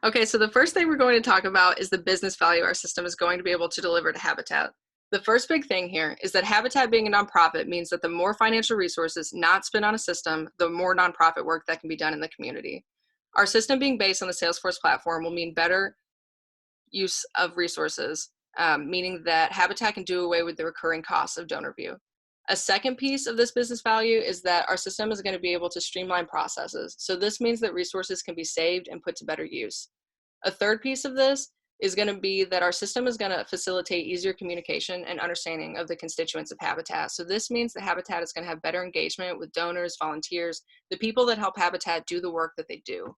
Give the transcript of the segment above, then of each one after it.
Okay, so the first thing we're going to talk about is the business value our system is going to be able to deliver to Habitat. The first big thing here is that Habitat being a nonprofit means that the more financial resources not spent on a system, the more nonprofit work that can be done in the community. Our system being based on the Salesforce platform will mean better use of resources, meaning that Habitat can do away with the recurring costs of DonorView. A second piece of this business value is that our system is going to be able to streamline processes. So this means that resources can be saved and put to better use. A third piece of this is going to be that our system is going to facilitate easier communication and understanding of the constituents of Habitat. So this means that Habitat is going to have better engagement with donors, volunteers, the people that help Habitat do the work that they do.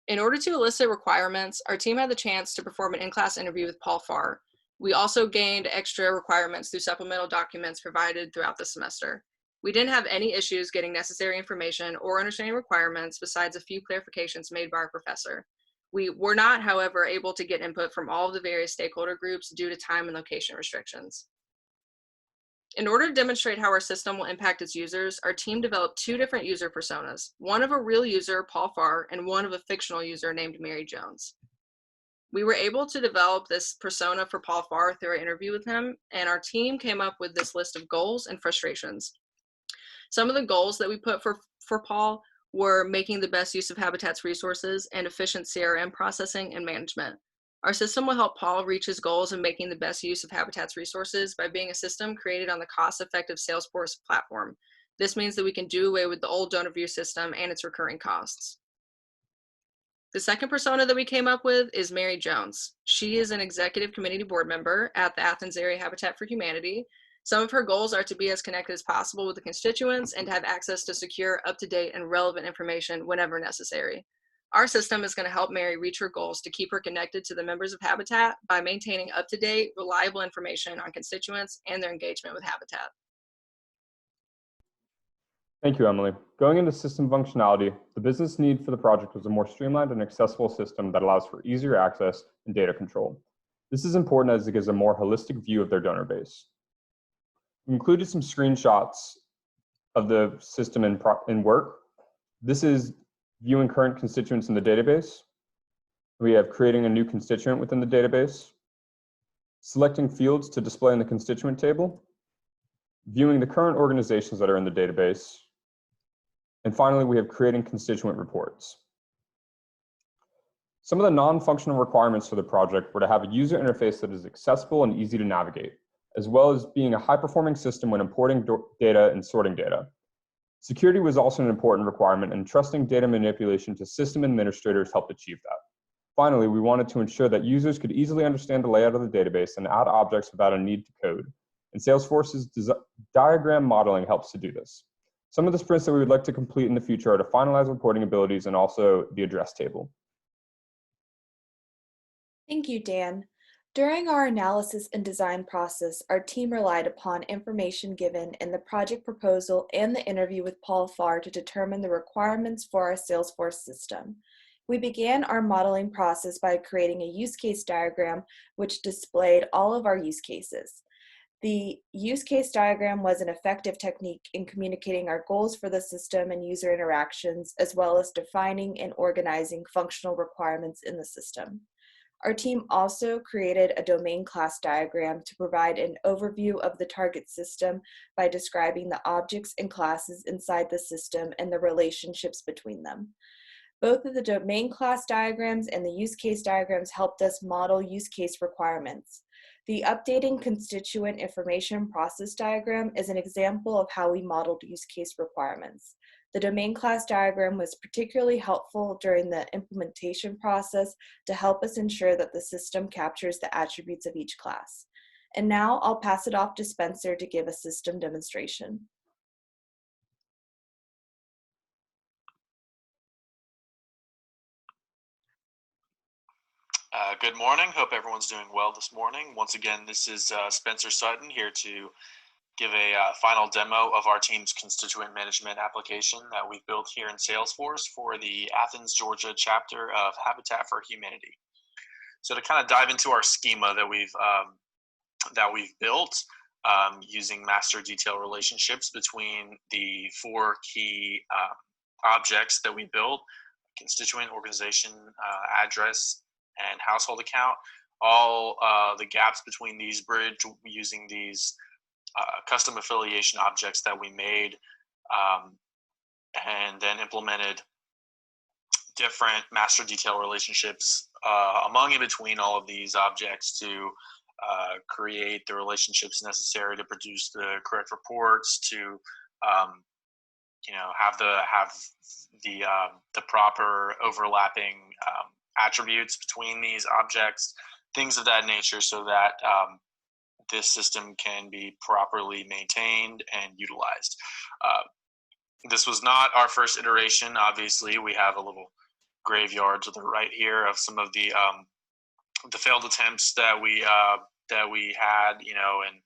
In order to elicit requirements, our team had the chance to perform an in-class interview with Paul Farr. We also gained extra requirements through supplemental documents provided throughout the semester. We didn't have any issues getting necessary information or understanding requirements besides a few clarifications made by our professor. We were not, however, able to get input from all of the various stakeholder groups due to time and location restrictions. In order to demonstrate how our system will impact its users, our team developed two different user personas, one of a real user, Paul Farr, and one of a fictional user named Mary Jones. We were able to develop this persona for Paul Farr through our interview with him, and our team came up with this list of goals and frustrations. Some of the goals that we put for Paul were making the best use of Habitat's resources and efficient CRM processing and management. Our system will help Paul reach his goals in making the best use of Habitat's resources by being a system created on the cost-effective Salesforce platform. This means that we can do away with the old DonorView system and its recurring costs. The second persona that we came up with is Mary Jones. She is an executive committee board member at the Athens Area Habitat for Humanity. Some of her goals are to be as connected as possible with the constituents and have access to secure, up-to-date, and relevant information whenever necessary. Our system is going to help Mary reach her goals to keep her connected to the members of Habitat by maintaining up-to-date, reliable information on constituents and their engagement with Habitat. Thank you, Emily. Going into system functionality, the business need for the project was a more streamlined and accessible system that allows for easier access and data control. This is important as it gives a more holistic view of their donor base. We included some screenshots of the system in work. This is viewing current constituents in the database. We have creating a new constituent within the database, selecting fields to display in the constituent table, viewing the current organizations that are in the database, and finally, we have creating constituent reports. Some of the non-functional requirements for the project were to have a user interface that is accessible and easy to navigate, as well as being a high-performing system when importing data and sorting data. Security was also an important requirement, and trusting data manipulation to system administrators helped achieve that. Finally, we wanted to ensure that users could easily understand the layout of the database and add objects without a need to code, and Salesforce's diagram modeling helps to do this. Some of the sprints that we would like to complete in the future are to finalize reporting abilities and also the address table. Thank you, Dan. During our analysis and design process, our team relied upon information given in the project proposal and the interview with Paul Farr to determine the requirements for our Salesforce system. We began our modeling process by creating a use case diagram which displayed all of our use cases. The use case diagram was an effective technique in communicating our goals for the system and user interactions, as well as defining and organizing functional requirements in the system. Our team also created a domain class diagram to provide an overview of the target system by describing the objects and classes inside the system and the relationships between them. Both of the domain class diagrams and the use case diagrams helped us model use case requirements. The updating constituent information process diagram is an example of how we modeled use case requirements. The domain class diagram was particularly helpful during the implementation process to help us ensure that the system captures the attributes of each class. And now I'll pass it off to Spencer to give a system demonstration. Good morning. Hope everyone's doing well this morning. Once again, this is Spencer Sutton here to give a final demo of our team's constituent management application that we've built here in Salesforce for the Athens, Georgia chapter of Habitat for Humanity. So to kind of dive into our schema that we've built using master detail relationships between the four key objects that we built: constituent, organization, address, and household account. All the gaps between these bridged using these custom affiliation objects that we made, and then implemented different master detail relationships among and between all of these objects to create the relationships necessary to produce the correct reports, to have the proper overlapping attributes between these objects, things of that nature, so that this system can be properly maintained and utilized. This was not our first iteration. Obviously, we have a little graveyard to the right here of some of the failed attempts that we had, and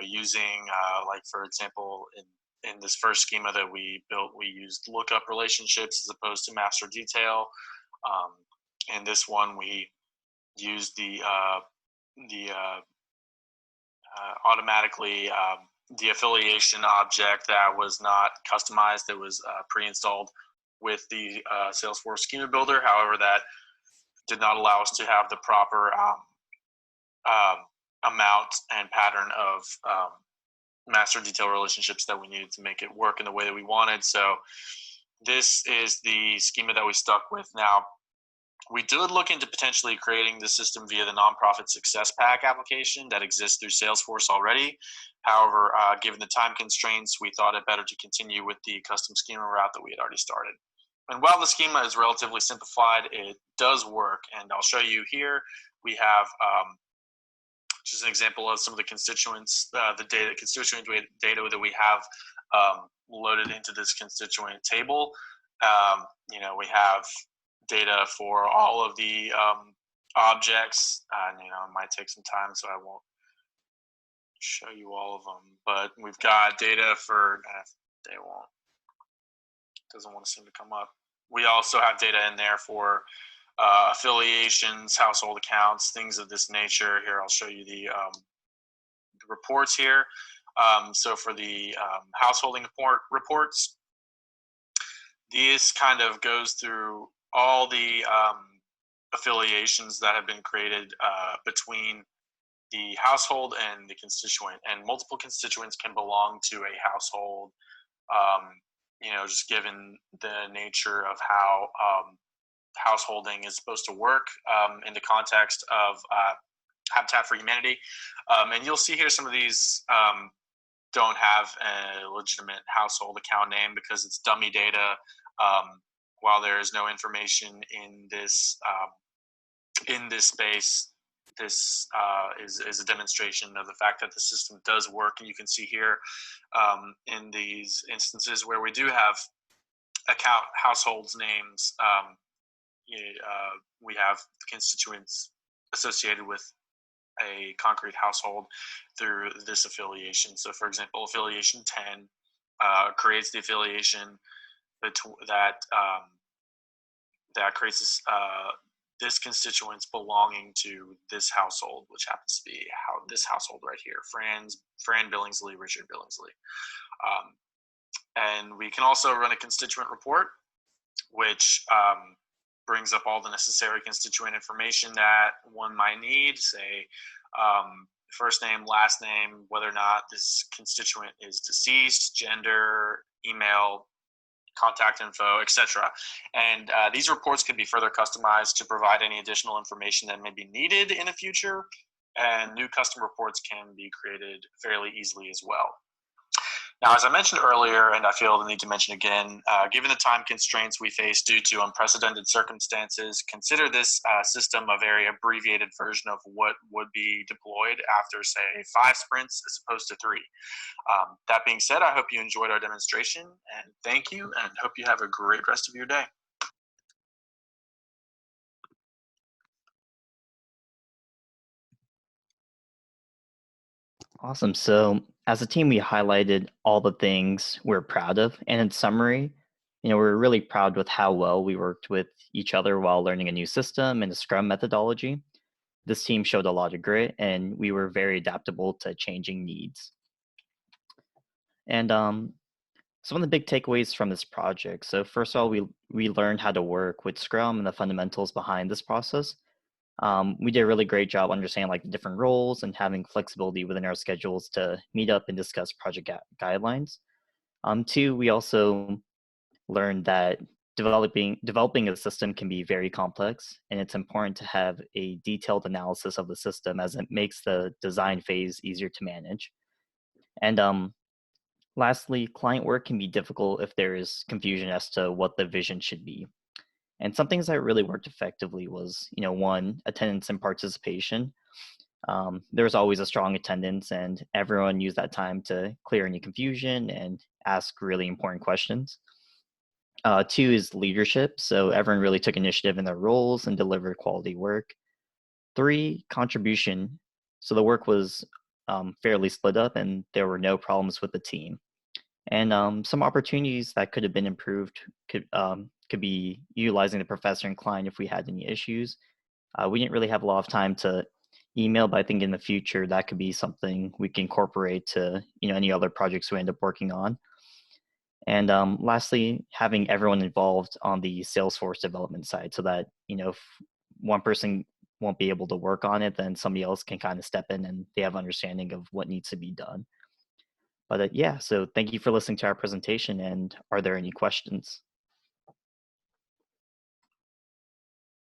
using like, for example, in this first schema that we built, we used lookup relationships as opposed to master detail. In this one, we used the automatically the affiliation object that was not customized, that was pre-installed with the Salesforce Schema Builder. However, that did not allow us to have the proper amount and pattern of master detail relationships that we needed to make it work in the way that we wanted. So this is the schema that we stuck with. Now, we did look into potentially creating the system via the Nonprofit Success Pack application that exists through Salesforce already. However, given the time constraints, we thought it better to continue with the custom schema route that we had already started. And while the schema is relatively simplified, it does work. And I'll show you here. We have just an example of some of the constituents, constituent data that we have loaded into this constituent table. We have data for all of the objects, and it might take some time, so I won't show you all of them. But we've got data for doesn't want to seem to come up. We also have data in there for affiliations, household accounts, things of this nature. Here, I'll show you the reports here. So for the householding reports, this kind of goes through all the affiliations that have been created between the household and the constituent, and multiple constituents can belong to a household, just given the nature of how householding is supposed to work in the context of Habitat for Humanity. And you'll see here some of these don't have a legitimate household account name because it's dummy data. While there is no information in this space, this is a demonstration of the fact that the system does work. And you can see here in these instances where we do have account households names, we have constituents associated with a concrete household through this affiliation. So for example, affiliation 10 creates the affiliation that creates this constituents belonging to this household, which happens to be this household right here, Fran Billingsley, Richard Billingsley. And we can also run a constituent report, which brings up all the necessary constituent information that one might need, say first name, last name, whether or not this constituent is deceased, gender, email, contact info, etc. And these reports can be further customized to provide any additional information that may be needed in the future, and new custom reports can be created fairly easily as well. Now, as I mentioned earlier, and I feel the need to mention again, given the time constraints we face due to unprecedented circumstances, consider this system a very abbreviated version of what would be deployed after, say, 5 sprints as opposed to 3. That being said, I hope you enjoyed our demonstration, and thank you, and hope you have a great rest of your day. Awesome. So as a team, we highlighted all the things we're proud of. And in summary, we're really proud with how well we worked with each other while learning a new system and a Scrum methodology. This team showed a lot of grit, and we were very adaptable to changing needs. And Some of the big takeaways from this project. So first of all, we learned how to work with Scrum and the fundamentals behind this process. We did a really great job understanding like the different roles and having flexibility within our schedules to meet up and discuss project guidelines. Two, we also learned that developing a system can be very complex, and it's important to have a detailed analysis of the system as it makes the design phase easier to manage. And lastly, client work can be difficult if there is confusion as to what the vision should be. And some things that really worked effectively was, one, attendance and participation. There was always a strong attendance, and everyone used that time to clear any confusion and ask really important questions. Two is leadership. So everyone really took initiative in their roles and delivered quality work. Three, contribution. So the work was fairly split up and there were no problems with the team. And some opportunities that could have been improved could be utilizing the professor and client if we had any issues. We didn't really have a lot of time to email, but I think in the future that could be something we can incorporate to any other projects we end up working on. And lastly, having everyone involved on the Salesforce development side so that, if one person won't be able to work on it, then somebody else can kind of step in and they have understanding of what needs to be done. But yeah, so thank you for listening to our presentation. And are there any questions?